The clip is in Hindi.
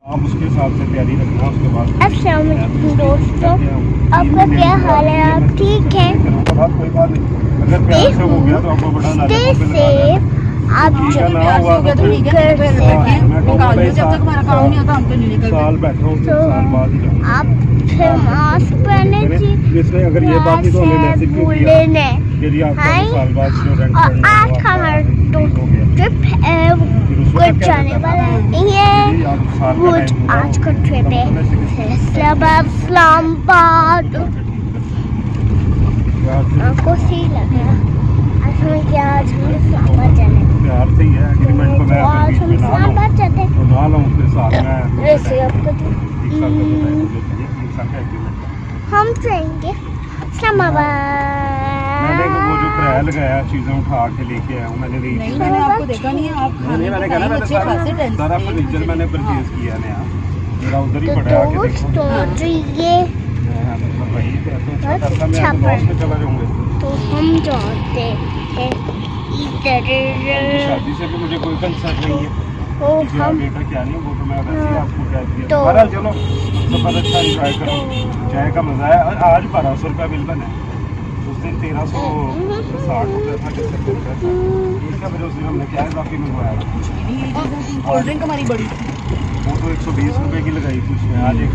आप उसके हिसाब से तैयारी रखना। उसके बाद अस्सलाम वालेकुम दोस्तों, आपका क्या हाल है? आप ठीक हैं? कोई बात नहीं, अगर प्यार से हो गया तो आपको बड़ा आप साल बैठो, साल बाद ही जाओ। आप फिर मास्क पहने थी, इसलिए अगर ये बात नहीं तो हमें मैसेज क्यों किया यदि आपका साल बाद स्टूडेंट और आज हमारा ट्रिप कुछ जाने वाला नहीं है। वो आज का ट्रिप है इस्लामाबाद। आपको सही लग रहा है? आज हम इस्लामाबाद जाने प्यार से ही है एग्रीमेंट को मैं आज हम इस्लामाबाद जाते हैं। तो ना लाऊं फिर साल में वैसे आपको तो हम जाएंगे इस्लामाबाद। मैंने वो जो किराया लगाया चीजें उठा के लेके आया हूँ मैंने नहीं, मैंने आपको देखा नहीं है। आप नहीं मैंने कहा ना मैंने सारा फर्नीचर मैंने परचेज किया नया, मेरा उधर ही पड़ा है आके देखो। तो ये मतलब भाई तो मैं लॉस में चला जाऊंगा। तो हम जाते हैं इधर। शादी से भी मुझे कोई कंसर्न नहीं है। तो हम बेटा क्या नहीं वो तो मैं वैसे ही आपको कह दिया। तो बहरहाल चलो सफर अच्छा एंजॉय करो, चाय का मजा है। आज 1200 रुपया बिल बना है, उस दिन 1360 रुपया था। किससे फिर इसका वजह से हमने क्या इजाफी मंगवाया कोल्ड ड्रिंक हमारी बड़ी वो तो 120 रुपये की लगाई थी उसमें। आज एक